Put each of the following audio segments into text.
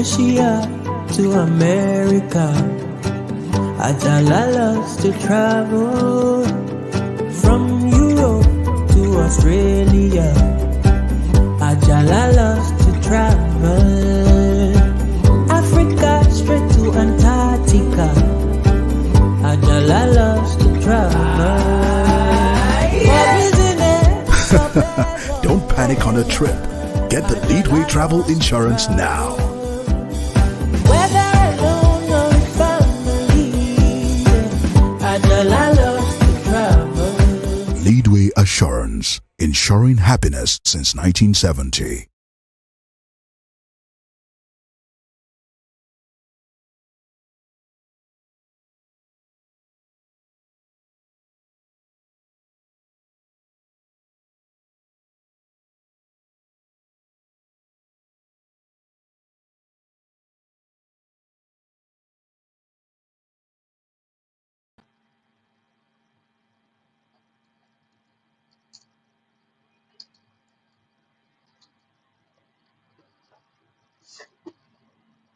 Asia to America. Ajala loves to travel from Europe to Australia. Ajala loves to travel Africa straight to Antarctica. Ajala loves to travel. Don't panic on a trip. Get the Leadway Travel Insurance now. Whether alone or with family, Ajala loves to travel. Leadway Assurance, ensuring happiness since 1970.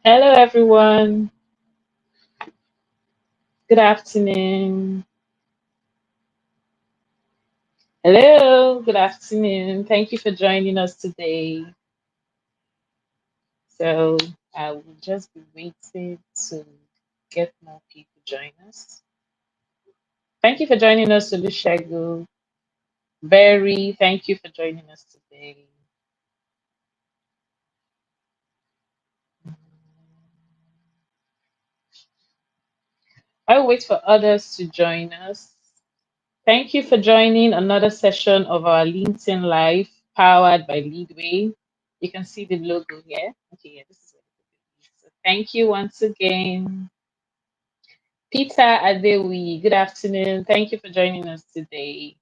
Hello, everyone. Good afternoon. Hello, good afternoon. Thank you for joining us today. So, I will just be waiting to get more people join us. Thank you for joining us, Olusegun. Very, thank you for joining us today. I'll wait for others to join us. Thank you for joining another session of our LinkedIn Live powered by Leadway. You can see the logo here. Okay, yeah, this is what it is. So thank you once again. Peter Adewi, good afternoon. Thank you for joining us today.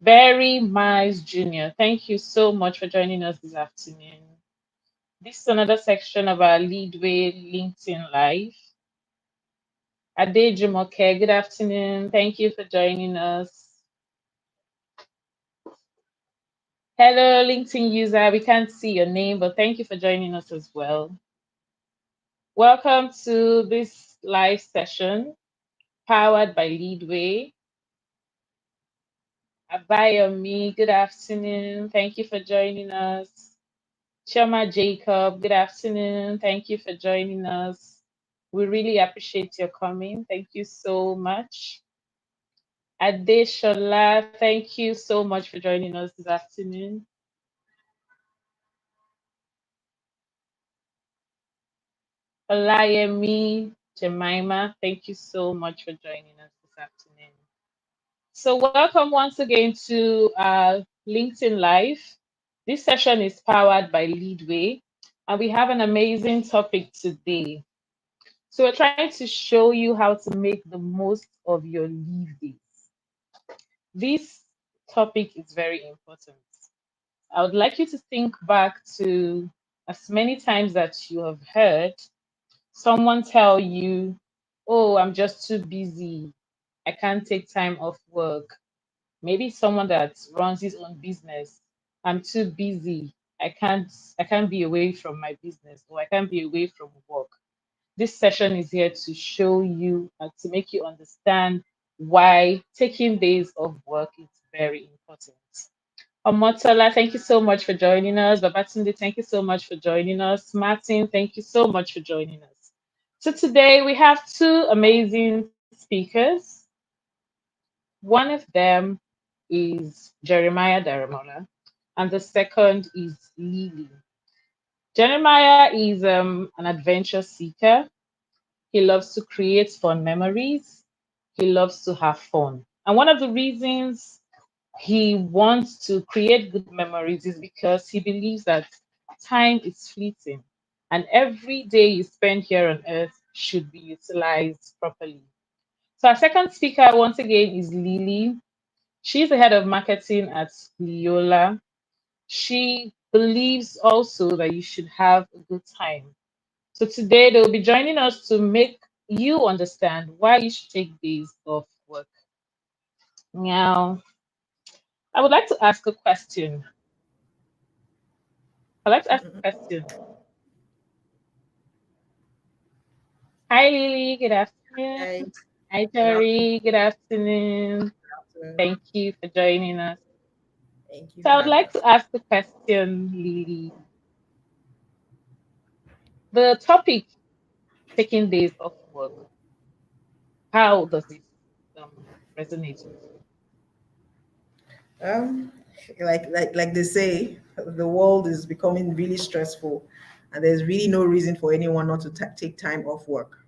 Barry Miles Jr., thank you so much for joining us this afternoon. This is another section of our Leadway LinkedIn Live. Ade Jumoke, good afternoon. Thank you for joining us. Hello, LinkedIn user. We can't see your name, but thank you for joining us as well. Welcome to this live session powered by Leadway. Abayomi, good afternoon. Thank you for joining us. Choma Jacob, good afternoon. Thank you for joining us. We really appreciate your coming. Thank you so much. Adeshola, thank you so much for joining us this afternoon. Olayemi Jemima, thank you so much for joining us this afternoon. So, welcome once again to LinkedIn Live. This session is powered by Leadway, and we have an amazing topic today. So, we're trying to show you how to make the most of your leave days. This topic is very important. I would like you to think back to as many times that you have heard someone tell you, "Oh, I'm just too busy. I can't take time off work." Maybe someone that runs his own business. "I'm too busy. I can't be away from my business, or I can't be away from work." This session is here to show you and to make you understand why taking days of work is very important. Omotola, thank you so much for joining us. Babatunde, thank you so much for joining us. Martin, thank you so much for joining us. So today we have two amazing speakers. One of them is Jeremiah Daramola, and the second is Lily. Jeremiah is an adventure seeker. He loves to create fun memories. He loves to have fun. And one of the reasons he wants to create good memories is because he believes that time is fleeting and every day you spend here on earth should be utilized properly. So, our second speaker, once again, is Lily. She's the head of marketing at Leola. She believes also that you should have a good time. So today they'll be joining us to make you understand why you should take days off work. Now, I would like to ask a question. I'd like to ask a question. Hi, Lily. Good afternoon. Hi, Hi, good Jerry. Good afternoon. afternoon. Thank you for joining us. Thank you So, for I would having like us. to ask the question, Lily. The topic, taking days off work, how does it resonate with you? Um, like they say, the world is becoming really stressful, and there's really no reason for anyone not to take time off work.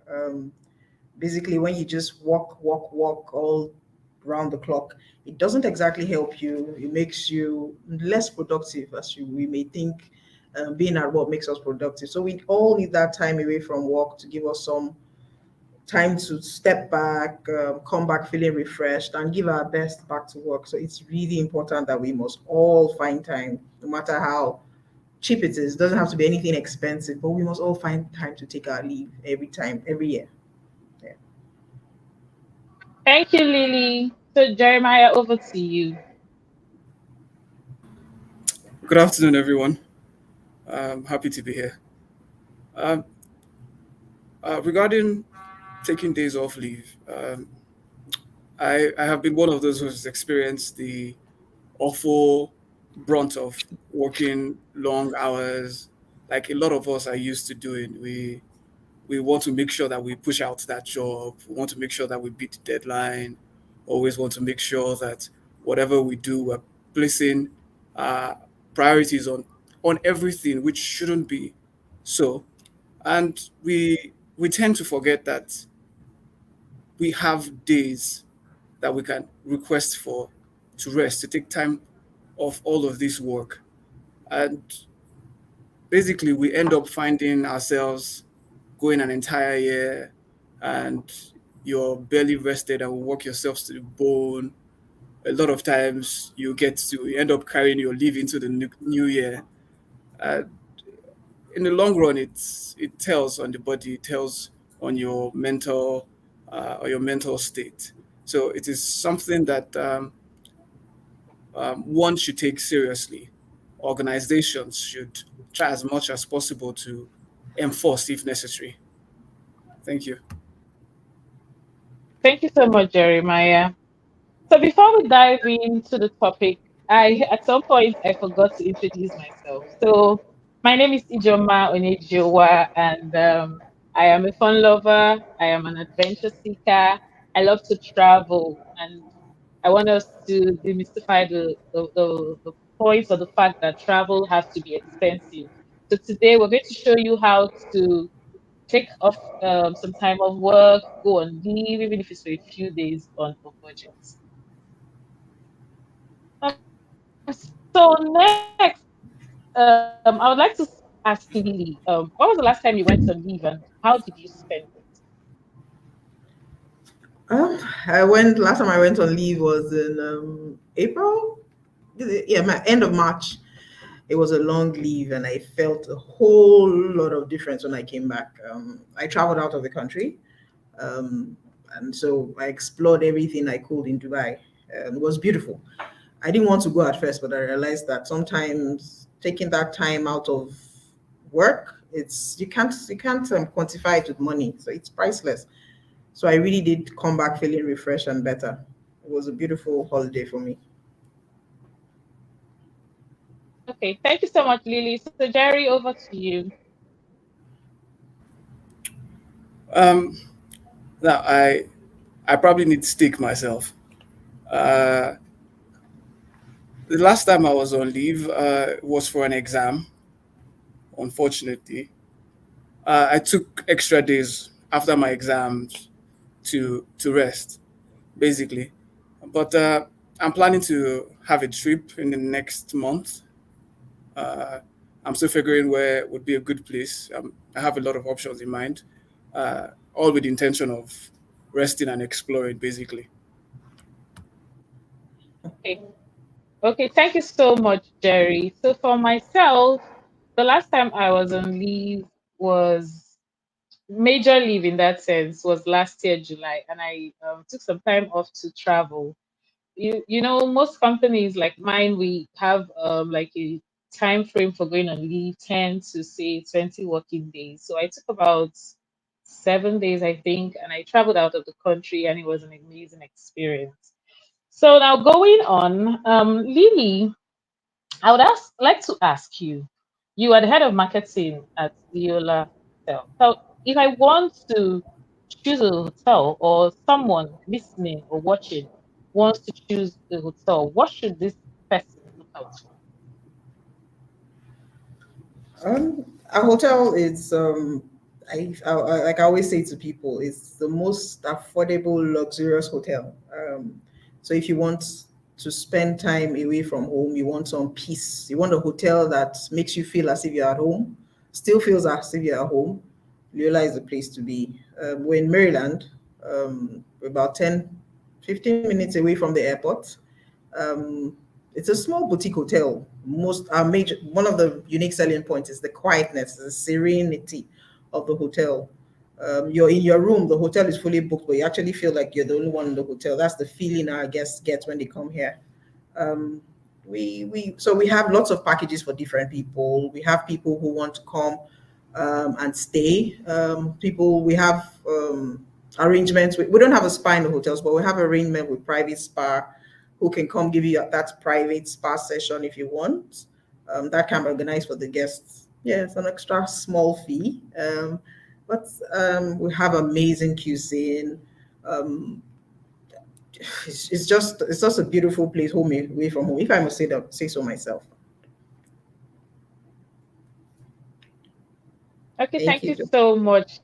Basically, when you just walk all round the clock, it doesn't exactly help you. It makes you less productive, as we may think. Being at work makes us productive, so we all need that time away from work to give us some time to step back, come back feeling refreshed, and give our best back to work. So it's really important that we must all find time, no matter how cheap it is. It doesn't have to be anything expensive, but we must all find time to take our leave every time, every year. Yeah. Thank you, Lily. So, Jeremiah, over to you. Good afternoon, everyone. I'm happy to be here. Um, Regarding taking days off leave, I have been one of those who's experienced the awful brunt of working long hours, like a lot of us are used to doing. We want to make sure that we push out that job. We want to make sure that we beat the deadline. Always want to make sure that whatever we do, we're placing uh, priorities on everything, which shouldn't be so. And we tend to forget that we have days that we can request for to rest, to take time off all of this work. And basically, we end up finding ourselves going an entire year and you're barely rested and will work yourselves to the bone. A lot of times you end up carrying your leave into the new year. Uh, in the long run, it tells on the body, it tells on your mental or your mental state. So it is something that one should take seriously. Organizations should try as much as possible to enforce if necessary. Thank you. Thank you so much, Jeremiah. So before we dive into the topic, I at some point I forgot to introduce myself. So my name is Ijoma Onyejiwa, and I am a fun lover. I am an adventure seeker. I love to travel, and I want us to demystify the points of the fact that travel has to be expensive. So today we're going to show you how to take off some time of work, go on leave, even if it's for a few days on a budget. Um, so next, I would like to ask Lily, when was the last time you went on leave and how did you spend it? I went last time I went on leave was in April. Yeah, my end of March. It was a long leave, and I felt a whole lot of difference when I came back. I traveled out of the country, um, and so I explored everything I could in Dubai. It was beautiful. I didn't want to go at first, but I realized that sometimes taking that time out of work, it's you can't quantify it with money, so it's priceless. So I really did come back feeling refreshed and better. It was a beautiful holiday for me. Okay, thank you so much, Lily. So Jerry, over to you. Um, Now I probably need to stick myself. Uh, the last time I was on leave was for an exam. Unfortunately, I took extra days after my exams to rest, basically. But I'm planning to have a trip in the next month. Uh, I'm still figuring where would be a good place. I have a lot of options in mind, all with the intention of resting and exploring, basically. Okay. Okay, thank you so much, Jerry. So for myself, the last time I was on leave was major leave in that sense was last year July, and I took some time off to travel. You know, most companies like mine, we have like a time frame for going on leave 10 to say 20 working days. So I took about 7 days, I think, and I traveled out of the country, and it was an amazing experience. So now going on, Lily, I would like to ask you. You are the head of marketing at Viola Hotel. So if I want to choose a hotel, or someone listening or watching wants to choose a hotel, what should this person look out for? A hotel is like I always say to people, it's the most affordable, luxurious hotel. So if you want to spend time away from home, you want some peace, you want a hotel that makes you feel as if you're at home, still feels as if you're at home. Loyola is the place to be. We're in Maryland, we're about 10, 15 minutes away from the airport. Um, it's a small boutique hotel. Most our major One of the unique selling points is the quietness, the serenity of the hotel. You're in your room, the hotel is fully booked, but you actually feel like you're the only one in the hotel. That's the feeling our guests get when they come here. Um, we have lots of packages for different people. We have people who want to come and stay. People We have arrangements. We don't have a spa in the hotels, but we have arrangement with private spa who can come give you that private spa session if you want. That can be organized for the guests. Yeah, it's an extra small fee. But we have amazing cuisine. Um, it's just a beautiful place, home away from home. If I must say so myself. Okay, Thank thank you, you Jo. so much,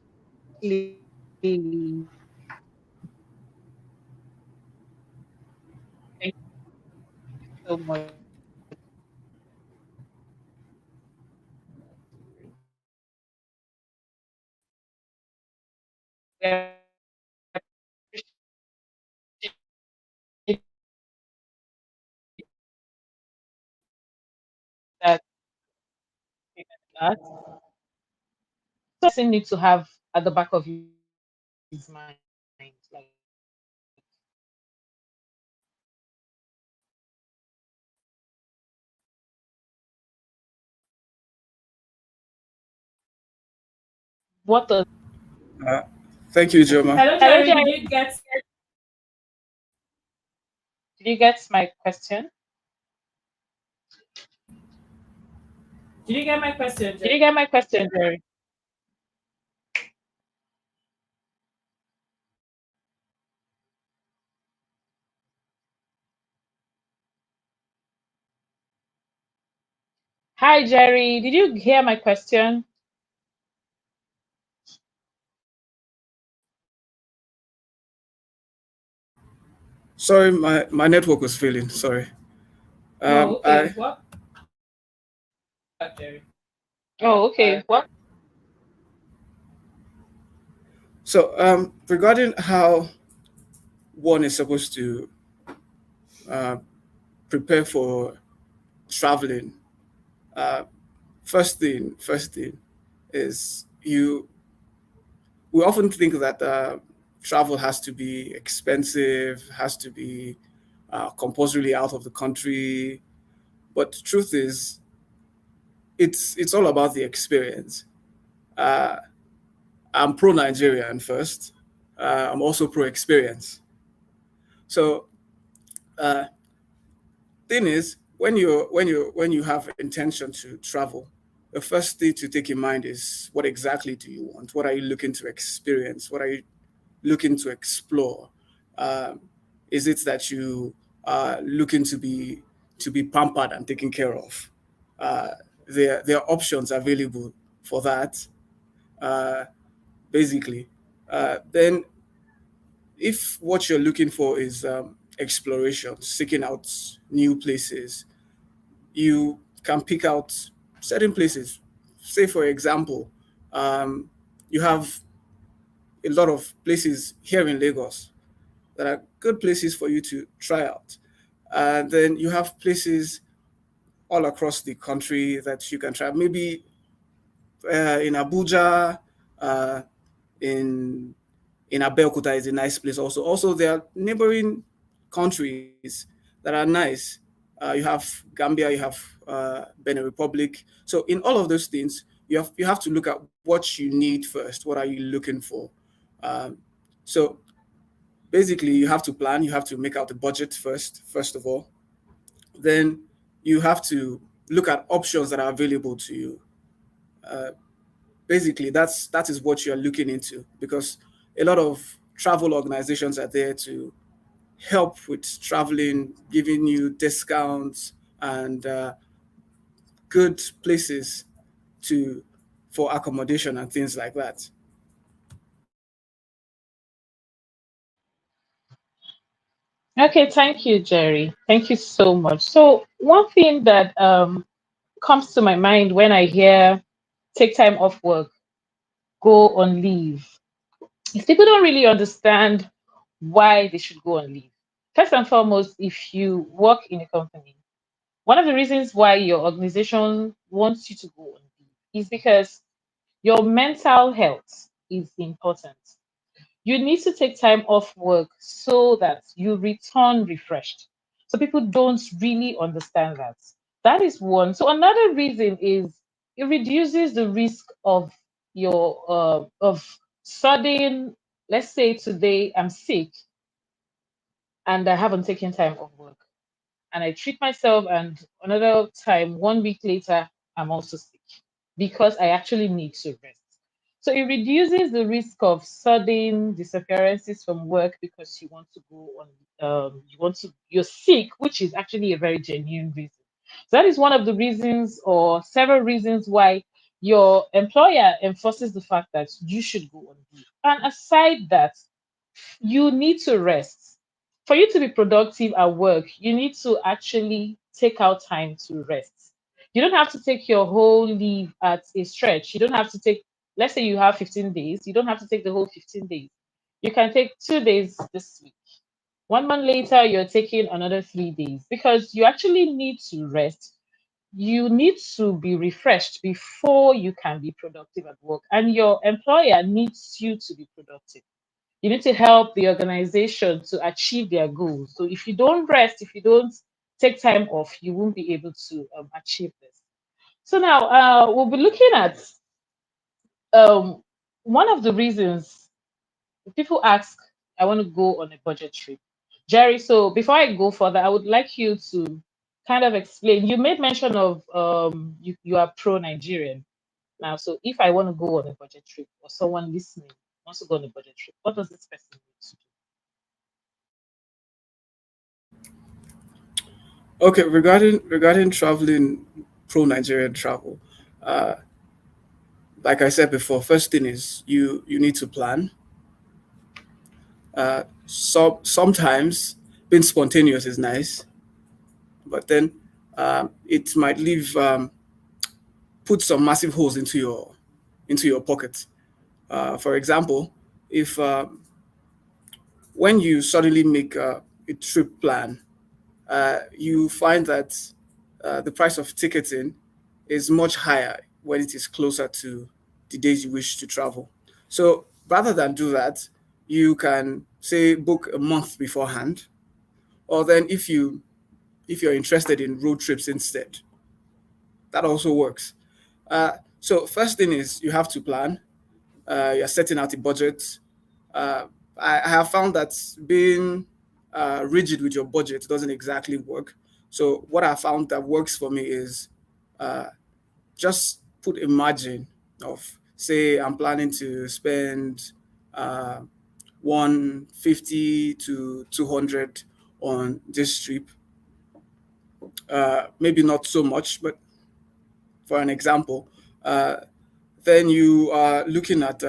Lily. Thank you so much. I appreciate that. That person need to have at the back of his mind, like what does. Uh, Thank you, Joma. Hello, Hello, Jerry. Jerry. Did you get my question? Did you get my question, Did Jerry? you get my question, Jerry? Hi, Jerry. Did you hear my question? Sorry, my network was failing. Sorry. Oh, okay. I What, Jerry? Oh, okay. What? so regarding how one is supposed to uh, prepare for traveling. Uh, first thing is we often think that travel has to be expensive, has to be compulsorily out of the country. But the truth is, it's all about the experience. Uh, I'm pro Nigerian first. I'm also pro experience. So uh, thing is, when you have intention to travel, the first thing to take in mind is what exactly do you want? What are you looking to experience? What are you looking to explore? Um, is it that you are looking to be pampered and taken care of? Uh, there are options available for that. Uh, basically, then if what you're looking for is exploration, seeking out new places, you can pick out certain places. Say, for example, um, you have a lot of places here in Lagos that are good places for you to try out. And then you have places all across the country that you can try. Maybe in Abuja, uh, in Abeokuta is a nice place also. Also, there are neighboring countries that are nice. you have Gambia, you have Benin Republic. So in all of those things, you have to look at what you need first. What are you looking for? So basically, you have to plan. You have to make out the budget first of all. Then you have to look at options that are available to you. Basically, that is what you are looking into, because a lot of travel organizations are there to help with traveling, giving you discounts and good places to for accommodation and things like that. Okay, thank you, Jerry. Thank you so much. So one thing that comes to my mind when I hear take time off work, go on leave, is people don't really understand why they should go on leave. First and foremost, if you work in a company, one of the reasons why your organization wants you to go on leave is because your mental health is important. You need to take time off work so that you return refreshed. So people don't really understand that. That is one. So another reason is it reduces the risk of your of sudden. Let's say today I'm sick and I haven't taken time off work, and I treat myself, and another time, 1 week later, I'm also sick because I actually need to rest. So it reduces the risk of sudden disappearances from work because you want to go on, you're sick, which is actually a very genuine reason. So that is one of the reasons, or several reasons, why your employer enforces the fact that you should go on leave. And aside that, you need to rest. For you to be productive at work, you need to actually take out time to rest. You don't have to take your whole leave at a stretch. You don't have to take, let's say you have 15 days, you don't have to take the whole 15 days. You can take 2 days this week. 1 month later, you're taking another 3 days because you actually need to rest. You need to be refreshed before you can be productive at work. And your employer needs you to be productive. You need to help the organization to achieve their goals. So if you don't rest, if you don't take time off, you won't be able to achieve this. So now we'll be looking at um, one of the reasons people ask, I want to go on a budget trip. Jerry, so before I go further, I would like you to kind of explain. You made mention of you are pro Nigerian now. So if I want to go on a budget trip, or someone listening wants to go on a budget trip, what does this person need to do? Okay, regarding traveling, pro Nigerian travel, uh, like I said before, first thing is you need to plan. Sometimes being spontaneous is nice, but then it might leave put some massive holes into your pocket. For example, if when you suddenly make a trip plan, you find that the price of ticketing is much higher when it is closer to the days you wish to travel. So rather than do that, you can say book a month beforehand, or then if you're interested in road trips instead, that also works. So first thing is you have to plan. You're setting out a budget. Uh, I have found that being rigid with your budget doesn't exactly work. So what I found that works for me is uh, just put a margin of, say, I'm planning to spend uh, 150 to 200 on this trip. Maybe not so much, but for an example, uh, then you are looking at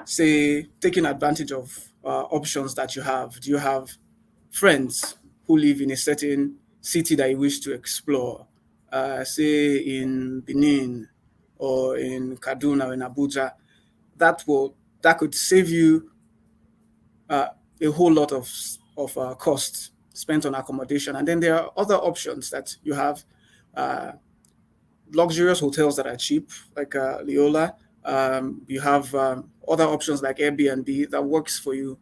say taking advantage of options that you have. Do you have friends who live in a certain city that you wish to explore, say in Benin or in Kaduna or in Abuja? That could save you uh, a whole lot of cost spent on accommodation. And then there are other options that you have. Uh, Luxurious hotels that are cheap, like Leola. You have other options like Airbnb that works for you.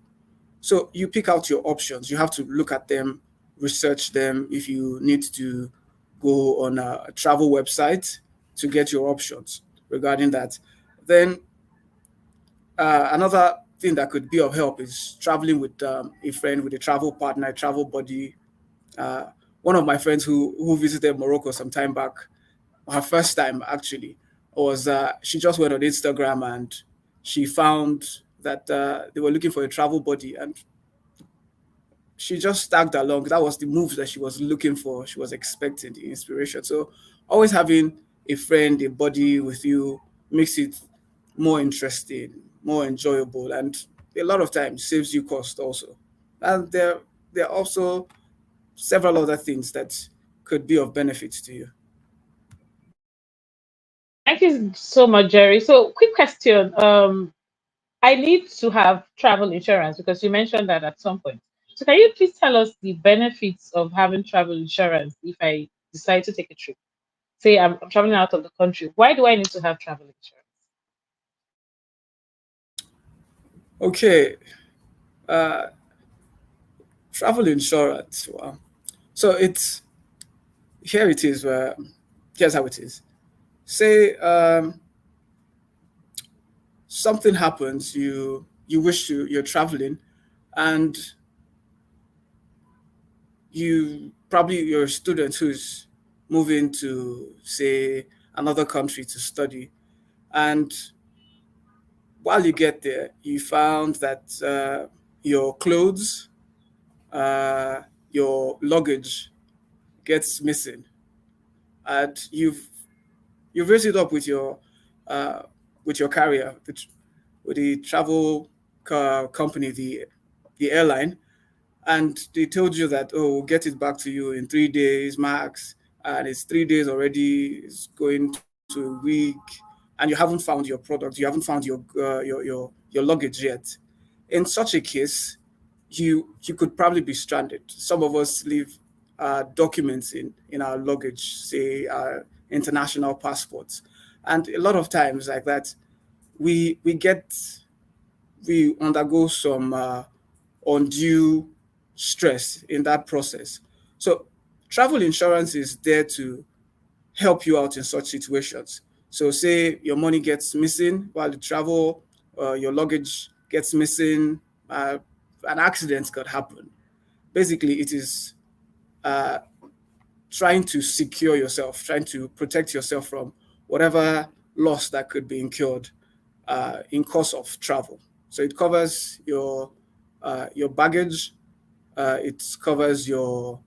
So you pick out your options. You have to look at them research them, if you need to go on a travel website to get your options regarding that. Then another thing that could be of help is traveling with a friend, with a travel partner, a travel buddy. Uh, One of my friends who visited Morocco some time back, her first time actually, was she just went on Instagram and she found that they were looking for a travel buddy, and she just tagged along. That was the move that she was looking for. She was expecting the inspiration. So always having a friend, a buddy with you makes it more interesting, more enjoyable, and a lot of times saves you cost also. And there are also several other things that could be of benefit to you. Thank you so much, Jerry. So, quick question. I need to have travel insurance because you mentioned that at some point. So, can you please tell us the benefits of having travel insurance if I decide to take a trip? Say I'm traveling out of the country. Why do I need to have travel insurance? Okay, uh, travel insurance. Wow. So it's here it is. Here's how it is. Say something happens, you're traveling, and you're a student who's moving to, say, another country to study, and while you get there you found that your clothes, uh, your luggage gets missing, and you've raised it up uh, with your carrier, with the travel company, the airline, and they told you that, oh, we'll get it back to you in 3 days max, and it's 3 days already, it's going to a week, and you haven't found your product, you haven't found your luggage yet. In such a case, you could probably be stranded. Some of us leave documents in our luggage, say our international passports, and a lot of times like that, we we get we undergo some undue stress in that process. So, travel insurance is there to help you out in such situations. So, say your money gets missing while you travel, your luggage gets missing, an accident could happen. Basically, it is uh, trying to secure yourself, trying to protect yourself from whatever loss that could be incurred in course of travel. So it covers your baggage. It covers your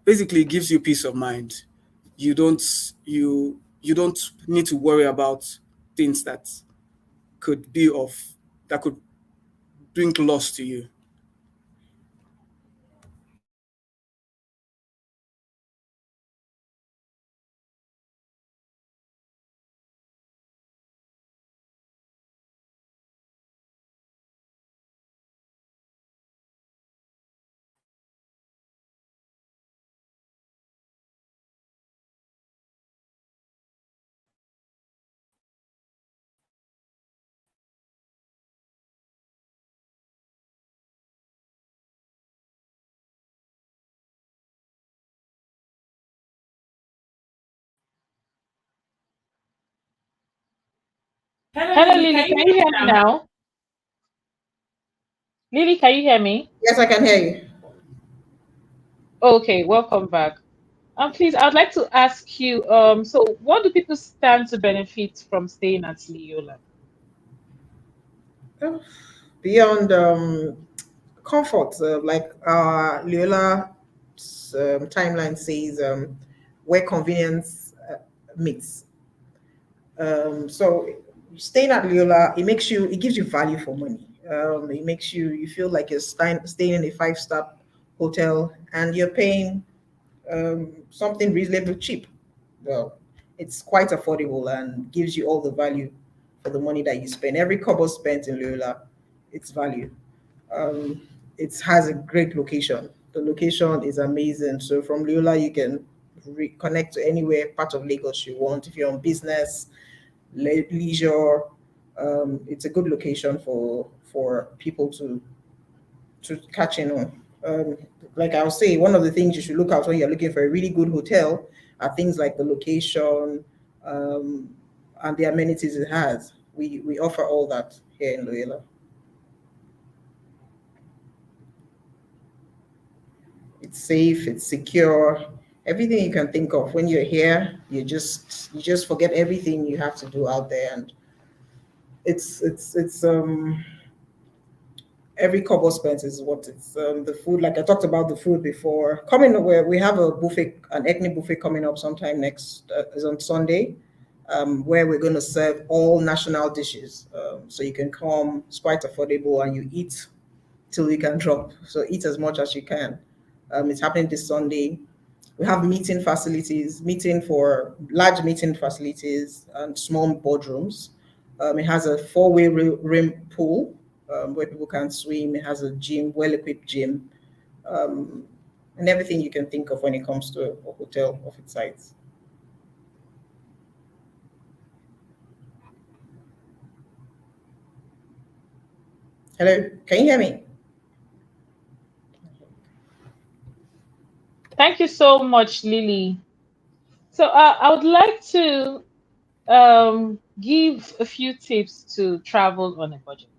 basically it gives you peace of mind. You don't you don't need to worry about things could be of that could bring loss to you. Hello, Hello, Lily. Lily. Can you Can hear you hear me me now? now? Lily, can you hear me? Yes, I can hear you. Okay, welcome back. Please, I'd like to ask you. So, what do people stand to benefit from staying at Leola? Beyond comfort, like Leola timeline says, where convenience meets. So staying at Leola, it gives you value for money. It makes you feel like you're staying in a five-star hotel and you're paying something reasonably cheap. Well, it's quite affordable and gives you all the value for the money that you spend. Every kobo spent in Leola, it's value. Um, it has a great location. The location is amazing. So from Leola, you can connect to anywhere part of Lagos you want. If you're on business, leisure, it's a good location for people to catch in on. Um, like I'll say, one of the things you should look out when you're looking for a really good hotel are things like the location, um, and the amenities it has. We offer all that here in Loyola. It's safe, it's secure, everything you can think of. When you're here, you just forget everything you have to do out there, and it's every couple spent is what it's the food. Like I talked about the food before. Coming where we have a buffet, an ethnic buffet coming up sometime next is on Sunday, where we're going to serve all national dishes. So you can come. It's quite affordable, and you eat till you can drop. So eat as much as you can. It's happening this Sunday. We have meeting facilities, meeting for large meeting facilities and small boardrooms. It has a four-way rim pool where people can swim. It has a gym, well-equipped gym, um, and everything you can think of when it comes to a hotel of its size. Hello, can you hear me? Thank you so much, Lily. So I would like to give a few tips to travel on a budget.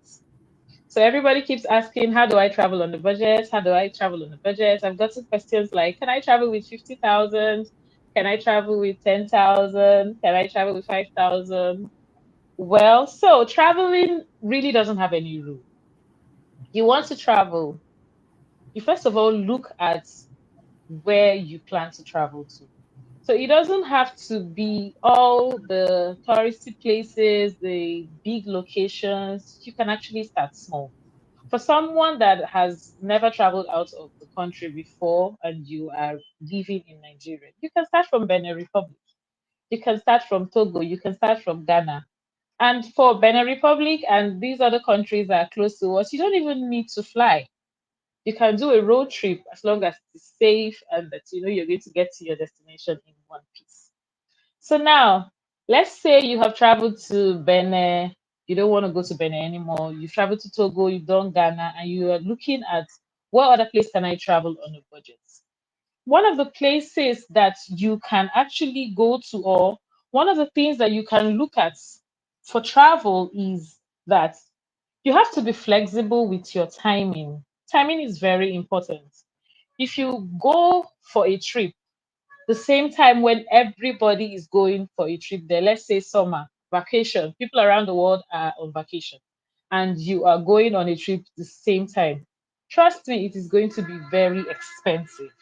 So everybody keeps asking, how do I travel on the budget? How do I travel on the budget? I've got some questions like, can I travel with 50,000? Can I travel with 10,000? Can I travel with 5,000? Well, so traveling really doesn't have any rule. You want to travel, you first of all look at where you plan to travel to. So it doesn't have to be all the touristy places, the big locations. You can actually start small. For someone that has never traveled out of the country before and you are living in Nigeria, you can start from Benin Republic. You can start from Togo. You can start from Ghana. And for Benin Republic and these other countries that are close to us, you don't even need to fly. You can do a road trip as long as it's safe and that you know you're going to get to your destination in one piece. So now, let's say you have traveled to Benin, you don't want to go to Benin anymore. You've traveled to Togo, you've done Ghana, and you are looking at what other place can I travel on a budget. One of the places that you can actually go to, or one of the things that you can look at for travel is that you have to be flexible with your timing. Timing is very important. If you go for a trip the same time when everybody is going for a trip there, let's say summer, vacation, people around the world are on vacation, and you are going on a trip the same time, trust me, it is going to be very expensive.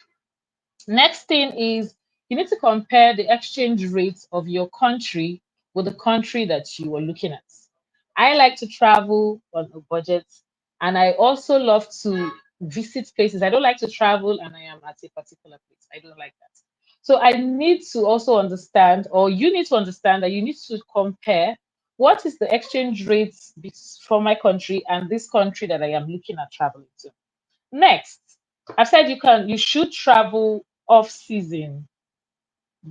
Next thing is you need to compare the exchange rates of your country with the country that you are looking at. I like to travel on a budget, and I also love to visit places. I don't like to travel and I am at a particular place. I don't like that. So I need to also understand, or you need to understand that you need to compare what is the exchange rates for my country and this country that I am looking at traveling to. Next, I said you should travel off season.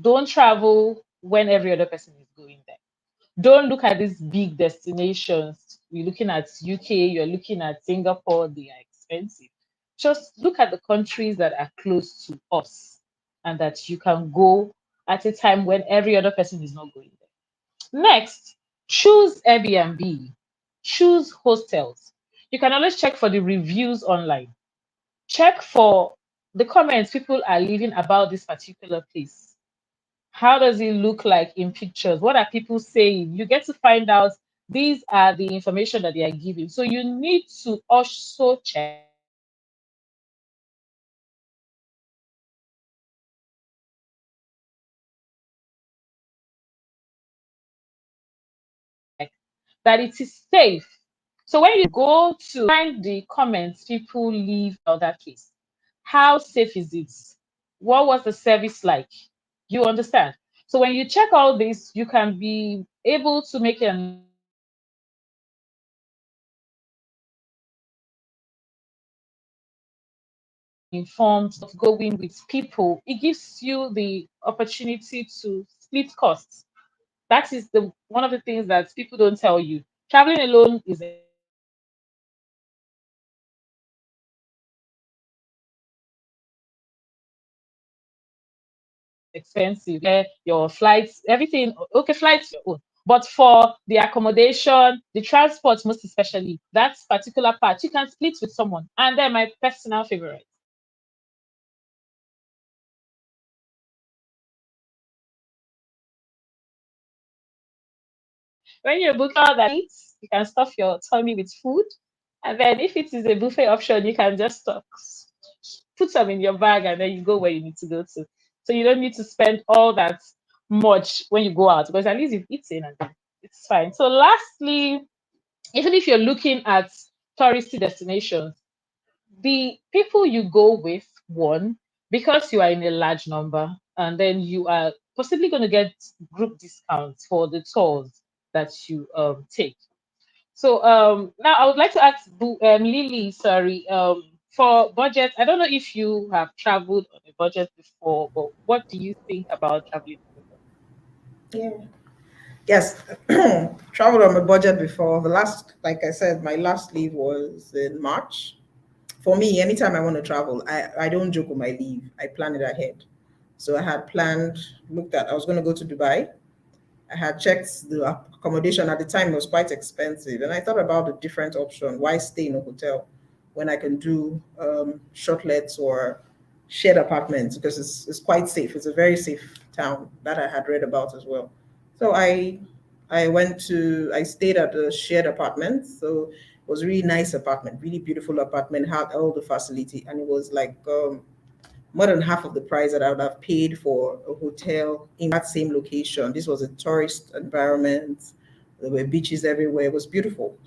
Don't travel when every other person is going there. Don't look at these big destinations. You're looking at UK, you're looking at Singapore, they are expensive. Just look at the countries that are close to us and that you can go at a time when every other person is not going there. Next, choose Airbnb, choose hostels. You can always check for the reviews online. Check for the comments people are leaving about this particular place. How does it look like in pictures? What are people saying? You get to find out these are the information that they are giving. So you need to also check that it is safe. So when you go to find the comments people leave on that place, how safe is it? What was the service like? You understand? So when you check all this, you can be able to make an informed of going with people. It gives you the opportunity to split costs. That is the one of the things that people don't tell you. Traveling alone is expensive. Your flights, everything. Okay, flights your own. But for the accommodation, the transport, most especially, that particular part, you can split with someone. And then my personal favorite. When you book all that eats, you can stuff your tummy with food. And then if it is a buffet option, you can just put some in your bag and then you go where you need to go to. So you don't need to spend all that much when you go out because at least you've eaten and then it's fine. So lastly, even if you're looking at touristy destinations, the people you go with, one, because you are in a large number, and then you are possibly going to get group discounts for the tours that you take. So now I would like to ask Lily, sorry, for budget. I don't know if you have traveled on a budget before, but what do you think about traveling on a budget? Yeah. Yes, traveled on a budget before. The last, like I said, my last leave was in March. For me, anytime I want to travel, I don't joke with my leave. I plan it ahead. So I had planned, looked at, I was going to go to Dubai. I had checked the accommodation at the time, it was quite expensive. And I thought about a different option. Why stay in a hotel when I can do shortlets or shared apartments? Because it's quite safe. It's a very safe town that I had read about as well. So I stayed at a shared apartment. So it was a really nice apartment, really beautiful apartment, had all the facility. And it was like more than half of the price that I would have paid for a hotel in that same location. This was a tourist environment. There were beaches everywhere. It was beautiful.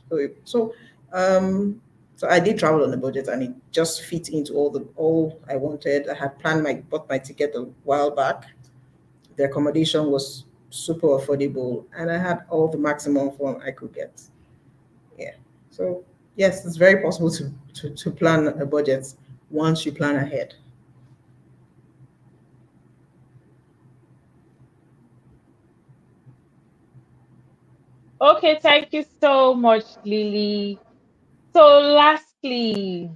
So I did travel on a budget, and it just fit into all I wanted. I had bought my ticket a while back. The accommodation was super affordable, and I had all the maximum fun I could get. Yeah. So yes, it's very possible to plan a budget once you plan ahead. Okay, thank you so much, Lily. So lastly,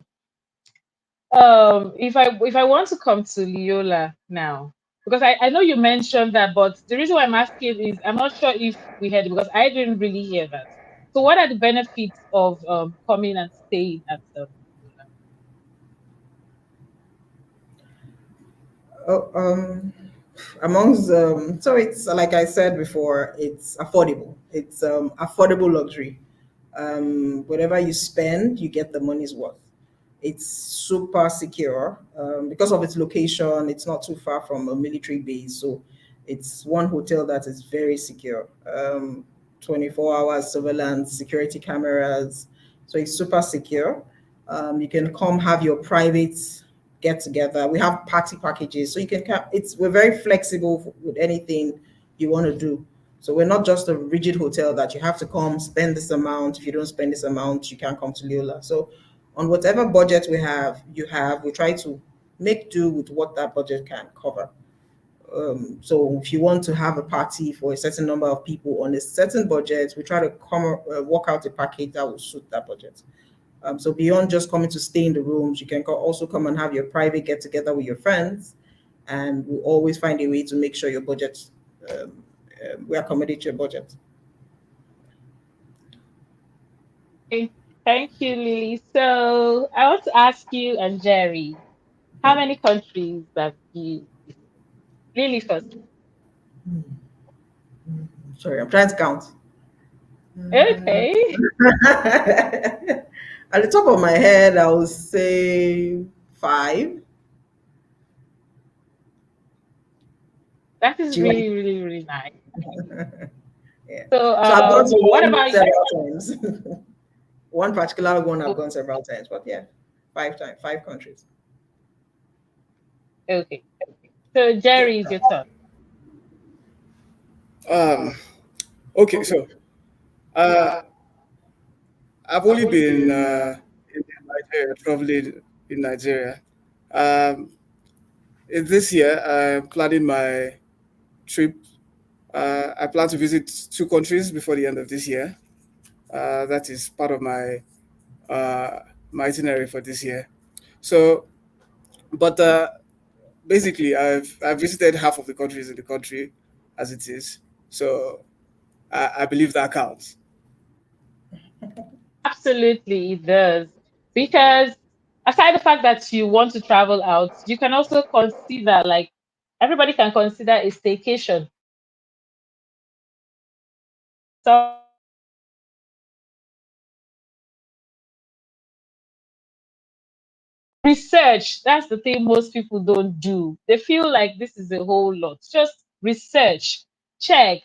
if I want to come to Leola now, because I know you mentioned that, but the reason why I'm asking is I'm not sure if we had it because I didn't really hear that. So what are the benefits of coming and staying at Leola? Oh, amongst so it's like I said before, it's affordable. It's affordable luxury. Whatever you spend, you get the money's worth. It's super secure because of its location. It's not too far from a military base, so it's one hotel that is very secure. 24 hours surveillance, security cameras, so it's super secure. You can come have your private get together. We have party packages, so you can. We're very flexible with anything you want to do. So we're not just a rigid hotel that you have to come spend this amount. If you don't spend this amount, you can't come to Leola. So on whatever budget we try to make do with what that budget can cover. So if you want to have a party for a certain number of people on a certain budget, we try to work out a package that will suit that budget. So beyond just coming to stay in the rooms, you can also come and have your private get together with your friends, and we'll always find a way to make sure your budget, um, we accommodate your budget. Okay, thank you, Lily. So I want to ask you and Jerry, how many countries have you Lily first? Sorry, I'm trying to count. Okay, At the top of my head, I would say five. that is Do you want- really, really, really nice. Yeah. So So I've gone to what one about several times. One particular one I've you? gone several times, but yeah, 5 times, 5 countries. Okay, so Jerry is your turn. Okay, so uh, I've only been in Nigeria, traveling in Nigeria. Um, this year, I'm planning my trip. I plan to visit 2 countries before the end of this year. That is part of my itinerary for this year. So, but basically, I've visited half of the countries in the country as it is, so I believe that counts. Absolutely, it does. Because aside the fact that you want to travel out, you can also consider, like, everybody can consider a staycation. So research, that's the thing most people don't do. They feel like this is a whole lot. Just research, check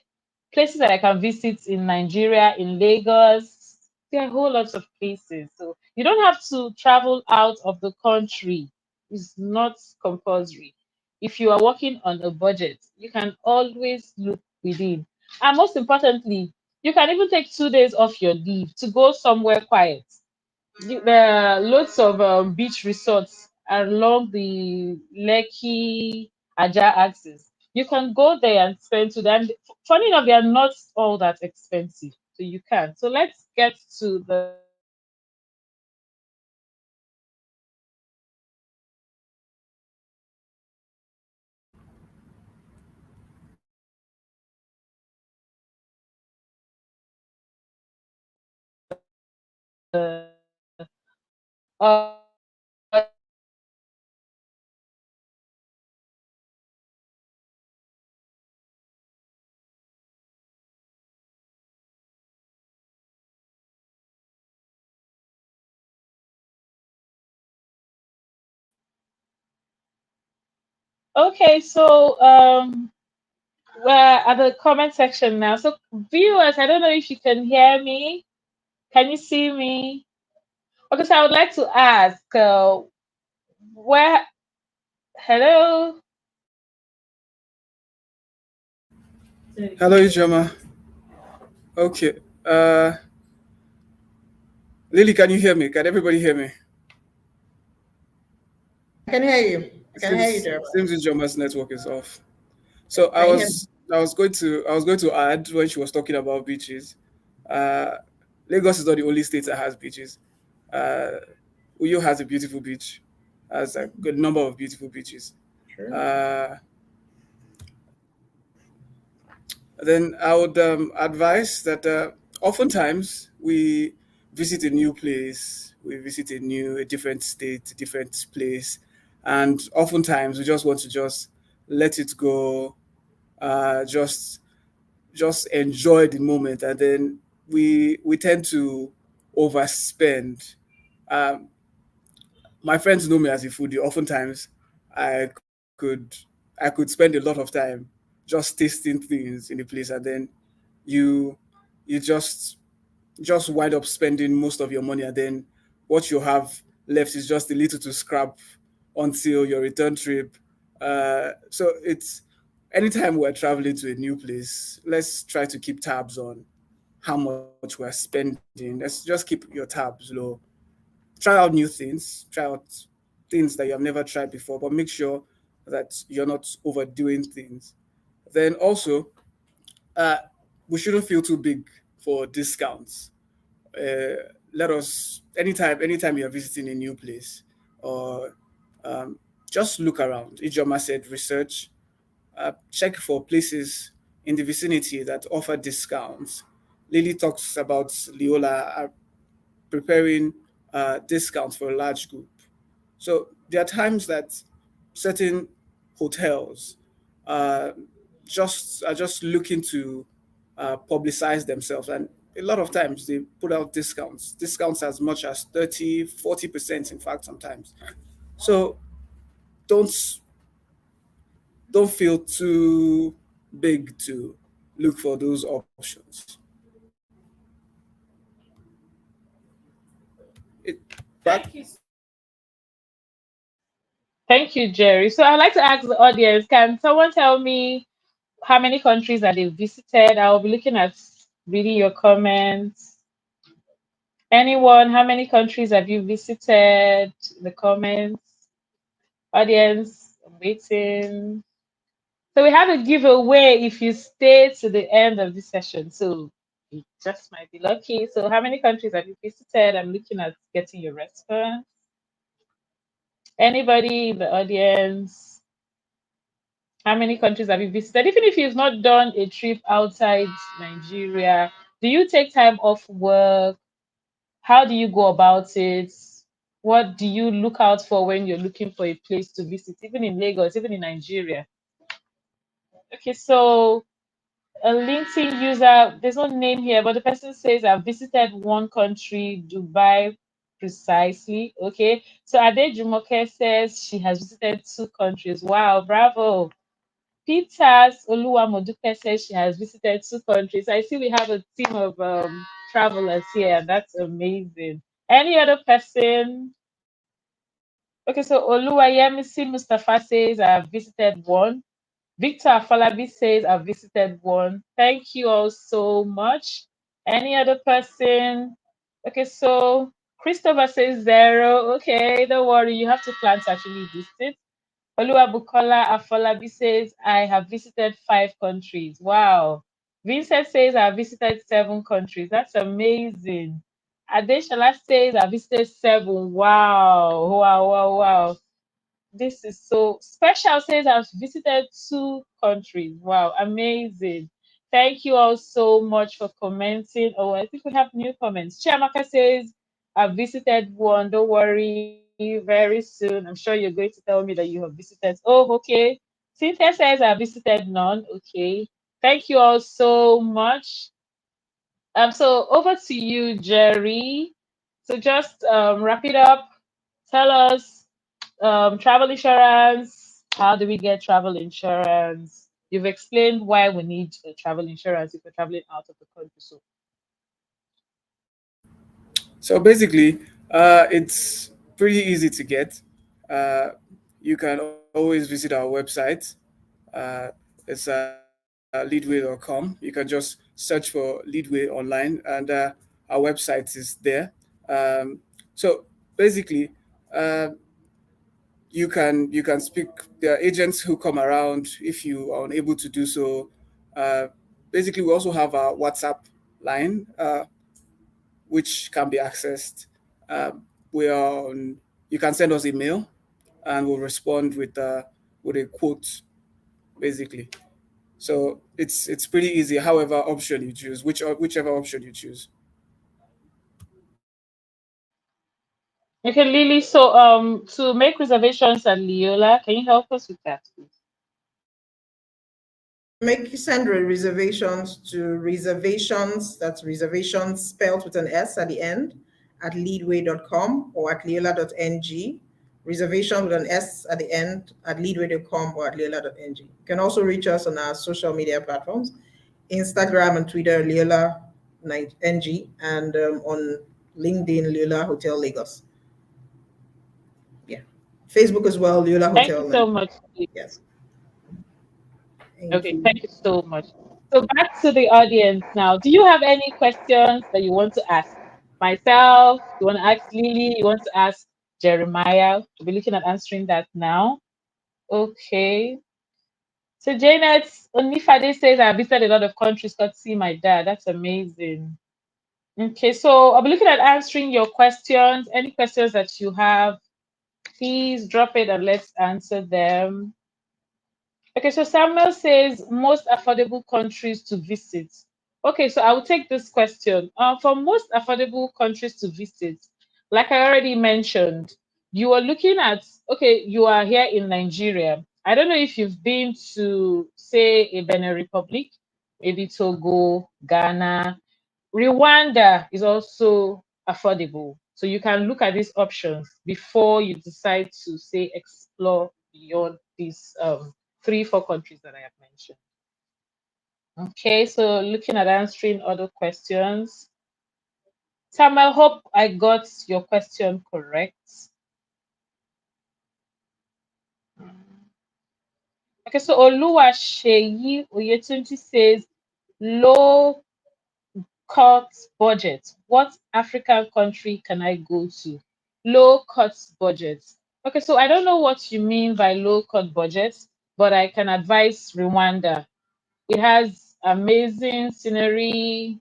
places that I can visit in Nigeria, in Lagos. There are a whole lot of places. So you don't have to travel out of the country. It's not compulsory. If you are working on a budget, you can always look within. And most importantly, you can even take 2 days off your leave to go somewhere quiet. There are loads of beach resorts along the Lekki Aja axis. You can go there and spend to them. Funny enough, they are not all that expensive, so you can. So let's get to the uh, okay. So we're at the comment section now. So viewers, I don't know if you can hear me. Can you see me? Okay, so I would like to ask, where? Hello. Hello, Ijoma. Okay. Lily, can you hear me? Can everybody hear me? I can hear you. I can hear you, Seems Jeremiah. seems Ijoma's network is off. So Can you hear me? I was going to add when she was talking about beaches. Uh, Lagos is not the only state that has beaches. Uh, Uyo has a beautiful beach, has a good number of beautiful beaches. Sure. Uh, then I would advise that oftentimes we visit a new place, we visit a different state, a different place, and oftentimes we just want to just let it go, just enjoy the moment, and then we tend to overspend. Um, my friends know me as a foodie. Oftentimes, I could I could spend a lot of time just tasting things in the place, and then you you just wind up spending most of your money, and then what you have left is just a little to scrap until your return trip. So it's anytime we're traveling to a new place, let's try to keep tabs on how much we're spending. Let's just keep your tabs low. Try out new things, try out things that you have never tried before, but make sure that you're not overdoing things. Then also, uh, we shouldn't feel too big for discounts. Let us anytime you're visiting a new place, or just look around. Ijoma said research, check for places in the vicinity that offer discounts. Lily talks about Leola preparing discounts for a large group. So there are times that certain hotels uh, just are just looking to publicize themselves, and a lot of times they put out discounts as much as 30, 40%, in fact, sometimes. So don't don't feel too big to look for those options. It, back. Thank you. Thank you, Jerry. So I'd like to ask the audience, can someone tell me how many countries that they've visited? I'll be looking at reading your comments. Anyone, how many countries have you visited? The comments. Audience, I'm waiting. So we have a giveaway if you stay to the end of this session. So you just might be lucky. So how many countries have you visited? I'm looking at getting your response. Anybody in the audience? How many countries have you visited? Even if you've not done a trip outside Nigeria, do you take time off work? How do you go about it? What do you look out for when you're looking for a place to visit, even in Lagos, even in Nigeria? Okay, so a LinkedIn user, there's no name here, but the person says I've visited one country, Dubai precisely. Okay, so Ade Jumoke says she has visited two countries. Wow, bravo. Peters Oluwamodupe says she has visited two countries. I see we have a team of travelers here. That's amazing. Any other person? Okay, so Oluwayemisi Mustafa says I have visited one. Victor Afalabi says I've visited one. Thank you all so much. Any other person? Okay, so Christopher says zero. Okay, don't worry, you have to plan to actually visit. Oluwabukola Afolabi says, I have visited 5 countries. Wow. Vincent says, I have visited 7 countries. That's amazing. Adeshala says, I visited 7. Wow. Wow, wow, wow. This is so special. Says, I've visited 2 countries. Wow. Amazing. Thank you all so much for commenting. Oh, I think we have new comments. Chiamaka says, I've visited one. Don't worry, very soon. I'm sure you're going to tell me that you have visited. Oh, okay. Cynthia says I've visited none. Okay. Thank you all so much. So over to you, Jerry. So just wrap it up. Tell us travel insurance. How do we get travel insurance? You've explained why we need travel insurance if we're traveling out of the country. So So basically, it's pretty easy to get. Uh, you can always visit our website. It's leadway.com. You can just search for Leadway online, and our website is there. So basically, uh, you can speak. There are agents who come around if you are unable to do so. Uh, Basically, we also have a WhatsApp line, which can be accessed. We are on, you can send us a mail, and we'll respond with a quote, basically. So it's pretty easy. However option you choose, whichever option you choose. okay, Lily. So to make reservations at Leola, can you help us with that, please? Send reservations to reservations, that's reservations spelled with an S at the end, at leadway.com or at leola.ng. Reservation with an S at the end at leadway.com or at leola.ng. You can also reach us on our social media platforms, Instagram and Twitter, Leola NG, and on LinkedIn, Leola Hotel Lagos. Yeah. Facebook as well, Leola Thank you Hotel. so much. Lily. Yes. Thank Okay, you. thank you so much. So back to the audience now. Do you have any questions that you want to ask myself? You want to ask Lily? You want to ask Jeremiah? We'll be looking at answering that now. Okay. So Janet Onifade says I visited a lot of countries got to see my dad. That's amazing. Okay, so I'll be looking at answering your questions. Any questions that you have, please drop it and let's answer them. Okay, so Samuel says most affordable countries to visit. Okay, so I will take this question. For most affordable countries to visit, like I already mentioned, you are looking at, okay, you are here in Nigeria. I don't know if you've been to, say, a Benin Republic, maybe Togo, Ghana. Rwanda is also affordable. So you can look at these options before you decide to, say, explore beyond these 3, 4 countries that I have mentioned. Okay, so looking at answering other questions. Sam, I hope I got your question correct. Okay, so Oluwa Sheyi Oyetunji says low cost budget. What African country can I go to? Low cost budget. Okay, so I don't know what you mean by low cost budget, but I can advise Rwanda. It has amazing scenery,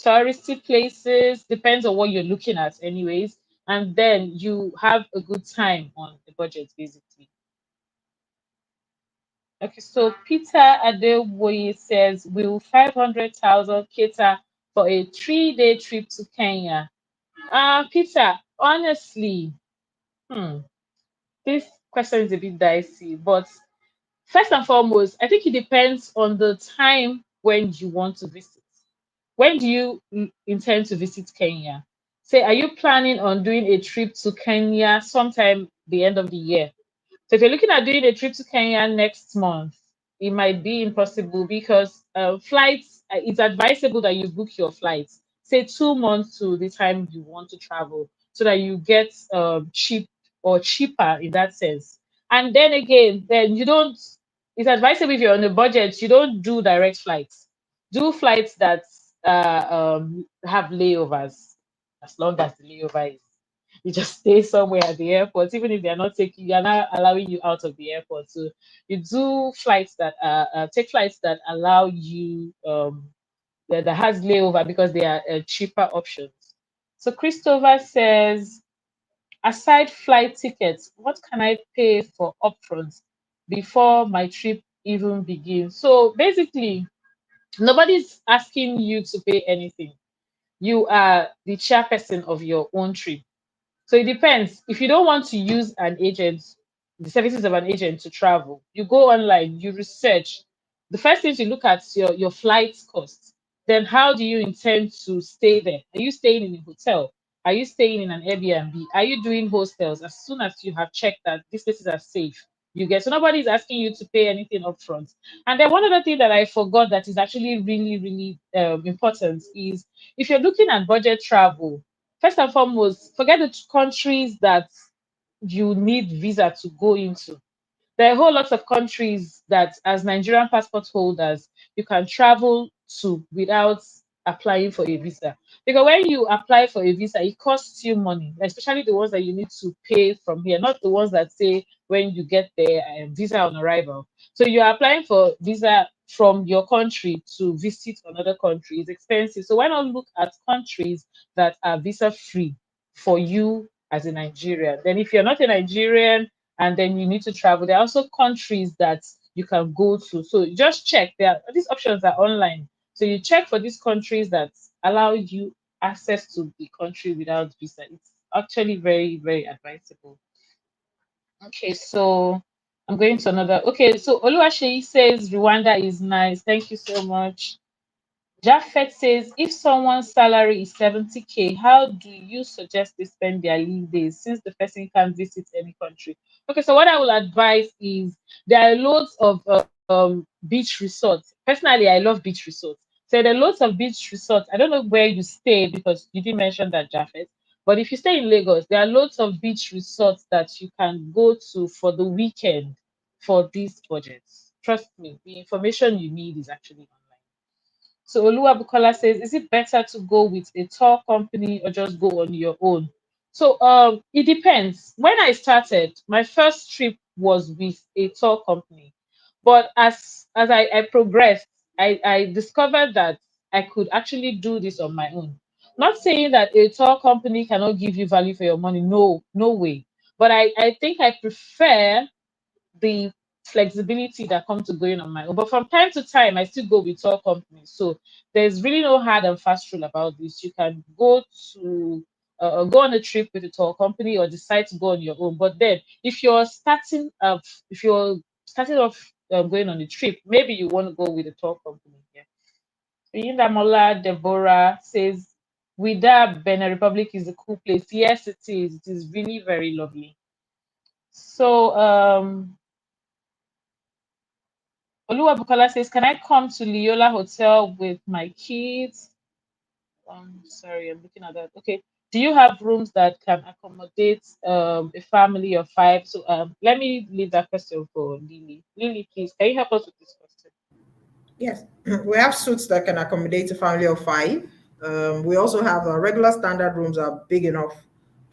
touristy places, depends on what you're looking at, anyways. And then you have a good time on the budget, basically. Okay, so Peter Adewoye says, will 500,000 cater for a 3-day trip to Kenya? Peter, honestly, this question is a bit dicey, but first and foremost, I think it depends on the time when you want to visit. When do you intend to visit Kenya? Say, are you planning on doing a trip to Kenya sometime the end of the year? So if you're looking at doing a trip to Kenya next month, it might be impossible because flights, it's advisable that you book your flights, say 2 months to the time you want to travel, so that you get cheap or cheaper in that sense. And then again, then you don't, it's advisable if you're on a budget, you don't do direct flights. Do flights that have layovers, as long as the layover is, you just stay somewhere at the airport, even if they're not taking, they're not allowing you out of the airport. So you do flights that take flights that allow you that has layover because they are cheaper options. So Christopher says, aside flight tickets, what can I pay for upfront before my trip even begins? So basically, nobody's asking you to pay anything. You are the chairperson of your own trip. So it depends. If you don't want to use an agent, the services of an agent to travel, you go online, you research. The first thing you look at is your flight costs. Then how do you intend to stay there? Are you staying in a hotel? Are you staying in an Airbnb? Are you doing hostels? As soon as you have checked that these places are safe, you get, so nobody's asking you to pay anything upfront. And then one other thing that I forgot that is actually really, really important is if you're looking at budget travel, first and foremost, forget the countries that you need visa to go into. There are a whole lot of countries that, as Nigerian passport holders, you can travel to without applying for a visa. Because when you apply for a visa, it costs you money, especially the ones that you need to pay from here, not the ones that say when you get the visa on arrival. So you're applying for visa from your country to visit another country. It's expensive. So why not look at countries that are visa free for you as a Nigerian? Then if you're not a Nigerian, and then you need to travel, there are also countries that you can go to. So you just check, there these options are online, so you check for these countries that allow you access to the country without visa. It's actually very, very advisable. Okay, so I'm going to another. Okay, so Oluwaseyi says Rwanda is nice, thank you so much. Japheth says, if someone's salary is 70K, how do you suggest they spend their leave days since the person can't visit any country? Okay, so what I will advise is there are loads of beach resorts. Personally, I love beach resorts. So there are loads of beach resorts. I don't know where you stay because you didn't mention that, Japheth. But if you stay in Lagos, there are loads of beach resorts that you can go to for the weekend for these budgets. Trust me, the information you need is actually online. So Oluwabukola says, is it better to go with a tour company or just go on your own? So it depends. When I started, my first trip was with a tour company. But as I progressed, I discovered that I could actually do this on my own. Not saying that a tour company cannot give you value for your money. No, no way. But I think I prefer the flexibility that comes to going on my own. But from time to time, I still go with tour companies. So there's really no hard and fast rule about this. You can go on a trip with a tour company or decide to go on your own. But then, if you're starting off going on a trip, maybe you want to go with a tour company. Yeah. Yindamola Deborah says, Wida, Benin Republic is a cool place. Yes, it is. It is really very lovely. So Oluwabukola says, can I come to Leola Hotel with my kids? Sorry, I'm looking at that. Okay. Do you have rooms that can accommodate a family of five? So let me leave that question for Lily. Lily, please, can you help us with this question? Yes, we have suites that can accommodate a family of five. We also have regular standard rooms are big enough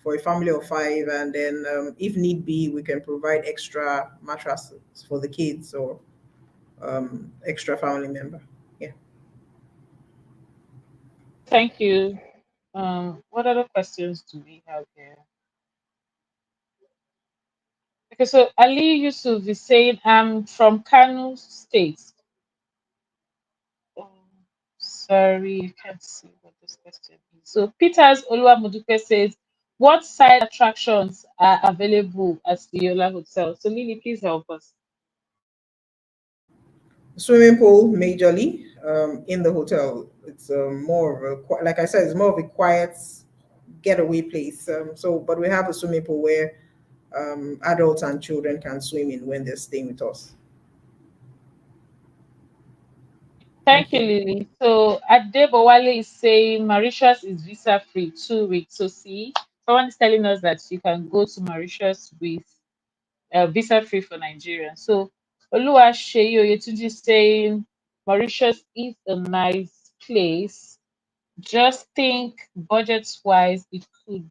for a family of five, and then if need be, we can provide extra mattresses for the kids or extra family member. Yeah. Thank you. What other questions do we have here? Okay, so Ali Yusuf is saying, I'm from Kano State. Oh, sorry, I can't see what this question is. So Peters Oluwamodupe says, what side attractions are available at the Yola Hotel? So Lily, please help us. Swimming pool majorly in the hotel. It's more of a like I said, it's more of a quiet getaway place. So, but we have a swimming pool where adults and children can swim in when they're staying with us. Thank Thank you, you. Lily. So Adebowale is saying Mauritius is visa free 2 weeks. So see, someone is telling us that you can go to Mauritius with visa free for Nigerians. So Oluwaseyi Oyetunji is saying Mauritius is a nice place. Just think budget wise, it could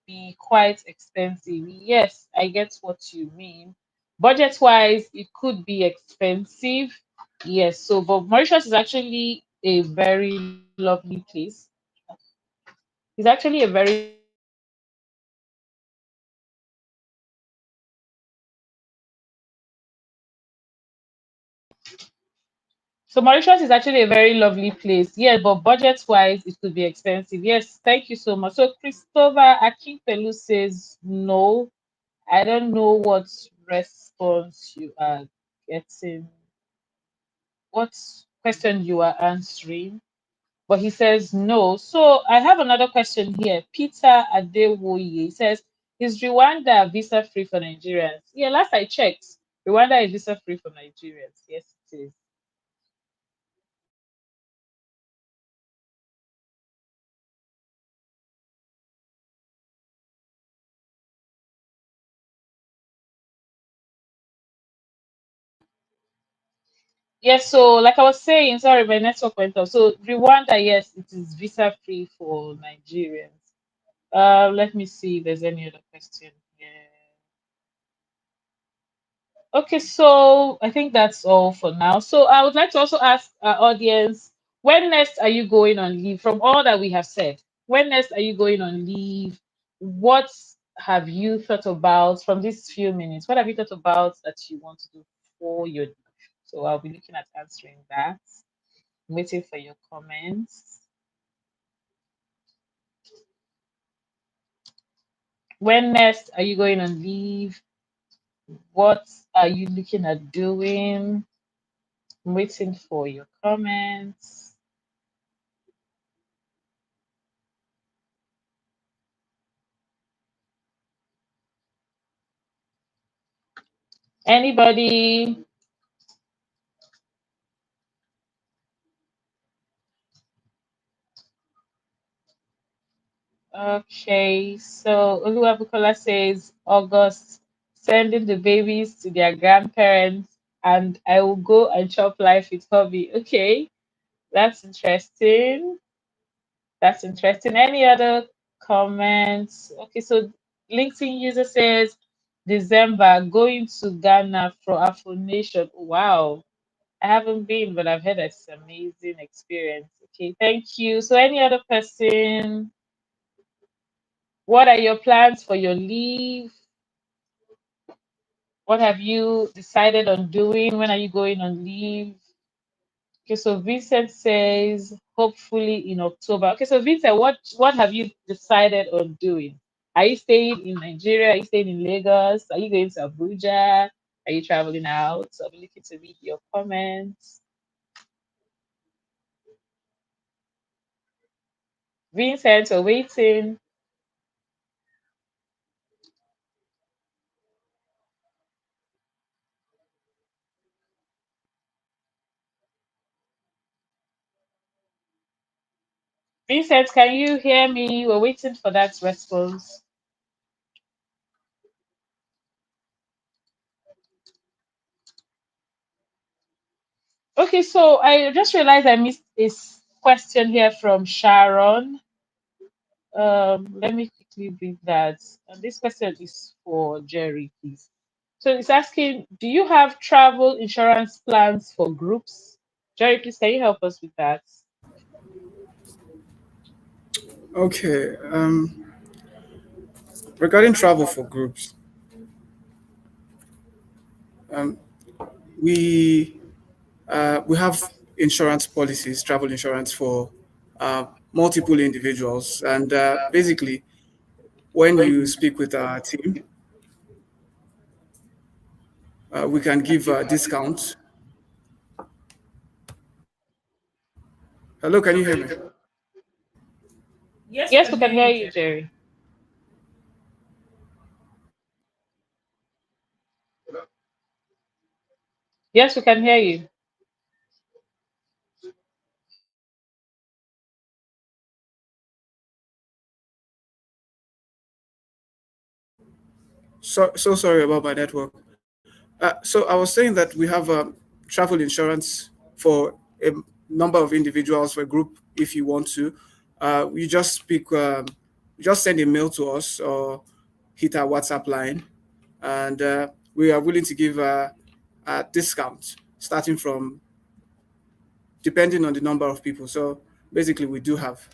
be quite expensive. Yes, I get what you mean. Budget wise, it could be expensive. Yes, so but Mauritius is actually a very lovely place. It's actually a very lovely place. So Mauritius is actually a very lovely place. Yeah, but budget wise, it could be expensive. Yes, thank you so much. So Christopher Akinpelu says no. I don't know what response you are getting, what question you are answering, but he says no. So I have another question here. Peter Adewoye says, is Rwanda visa free for Nigerians? Yeah, last I checked, Rwanda is visa free for Nigerians. Yes, it is. Yes, so like I was saying, sorry, my network went off. So Rwanda, yes, it is visa free for Nigerians. Let me see if there's any other question here. Okay, so I think that's all for now. So I would like to also ask our audience, when next are you going on leave? From all that we have said, when next are you going on leave? What have you thought about from these few minutes? What have you thought about that you want to do for your leave? So I'll be looking at answering that. I'm waiting for your comments. When next are you going on leave? What are you looking at doing? I'm waiting for your comments. Anybody? Okay, so Oluwabukola says August, sending the babies to their grandparents, and I will go and chop life with hobby. Okay, that's interesting. That's interesting. Any other comments? Okay, so LinkedIn user says December going to Ghana for Afro Nation. Wow, I haven't been, but I've heard it's an amazing experience. Okay, thank you. So any other person? What are your plans for your leave? What have you decided on doing? When are you going on leave? Okay, so Vincent says hopefully in October. Okay, so Vincent, what have you decided on doing? Are you staying in Nigeria? Are you staying in Lagos? Are you going to Abuja? Are you traveling out? So I'll be looking to read your comments. Vincent, we're waiting. Vincent, can you hear me? We're waiting for that response. Okay, so I just realized I missed this question here from Sharon. Let me quickly read that. And this question is for Jerry, please. So it's asking, do you have travel insurance plans for groups? Jerry, please, can you help us with that? Okay. Regarding travel for groups, we we have insurance policies, travel insurance for multiple individuals, and basically, when you speak with our team, we can give discounts. Hello, can you hear me? Yes, we Yes, can we hear can you, hear you, Jerry. Jerry. Yes, we can hear you. So sorry about my network. So I was saying that we have travel insurance for a number of individuals for a group. If you want to, you just speak, just send a mail to us or hit our WhatsApp line, and we are willing to give a discount starting from depending on the number of people. So basically, we do have.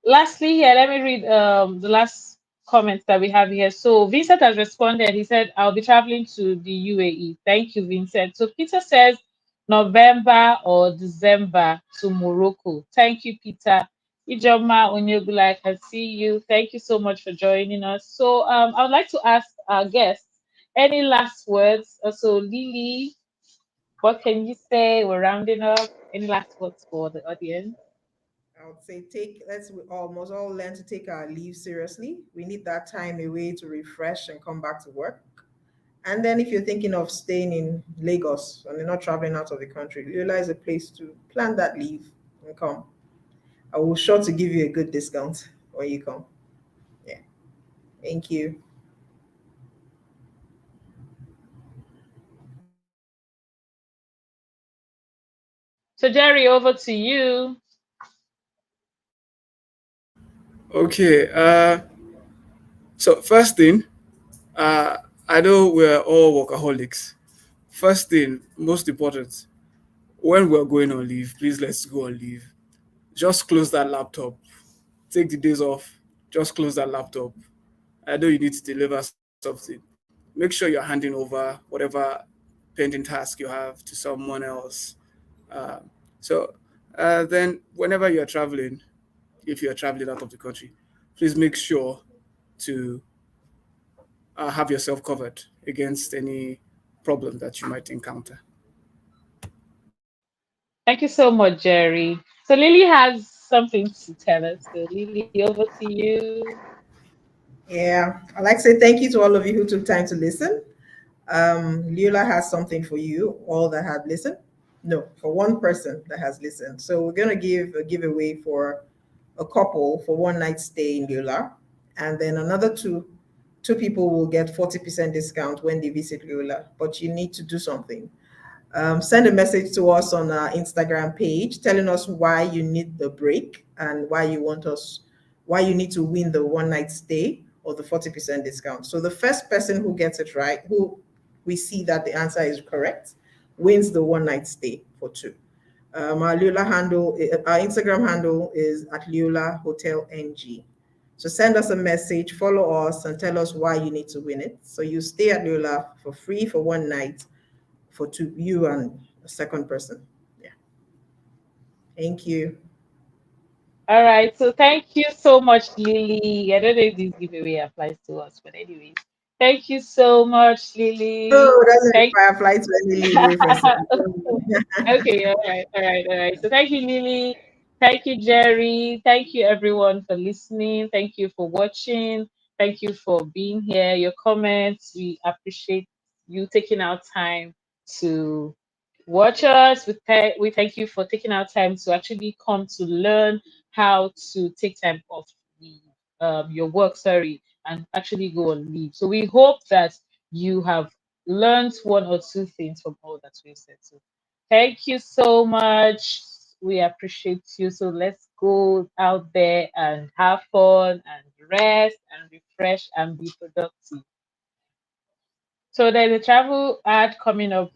Lastly, here, let me read the last comments that we have here. So Vincent has responded. He said, I'll be traveling to the UAE. Thank you, Vincent. So Peter says November or December to Morocco. Thank you, Peter. Ijoma Onyegula, I can see you. Thank you so much for joining us. So I would like to ask our guests any last words. So Lily, what can you say? We're rounding up. Any last words for the audience? I would say let's we almost all learn to take our leave seriously. We need that time away to refresh and come back to work. And then if you're thinking of staying in Lagos and you're not traveling out of the country, realize a place to plan that leave and come. I will sure to give you a good discount when you come. Yeah. Thank you. So Jerry, over to you. Okay. So first thing, uh, I know we're all workaholics. First thing, most important, when we're going on leave, please let's go on leave. Just close that laptop. Take the days off. Just close that laptop. I know you need to deliver something. Make sure you're handing over whatever pending task you have to someone else. Uh, so then, whenever you're traveling, if you're traveling out of the country, please make sure to have yourself covered against any problem that you might encounter. Thank you so much, Jerry. So Lily has something to tell us. So Lily, over to you. Yeah. I'd like to say thank you to all of you who took time to listen. Leola has something for you, all that have listened. No, for one person that has listened. So we're gonna give a giveaway for a couple for one night stay in Leola, and then another two people will get 40% discount when they visit Leola. But you need to do something. Send a message to us on our Instagram page telling us why you need the break and why you need to win the one night stay or the 40% discount. So the first person who gets it right, who we see that the answer is correct, wins the one night stay for two. Our Instagram handle is at Leola Hotel NG. So send us a message, follow us, and tell us why you need to win it. So you stay at Leola for free for one night for two, you and a second person. Yeah. Thank you. All right. So thank you so much, Lily. I don't know if this giveaway applies to us, but anyways, thank you so much, Lily. Oh, doesn't Thank require flight to any leeway for Okay, all right, all right, all right. So thank you, Lily. Thank you, Jerry. Thank you, everyone, for listening. Thank you for watching. Thank you for being here. Your comments, we appreciate you taking our time to watch us. We thank you for taking our time to actually come to learn how to take time off the your work, sorry, and actually go on leave. So we hope that you have learned one or two things from all that we've said. So thank you so much. We appreciate you. So let's go out there and have fun and rest and refresh and be productive. So there's a travel ad coming up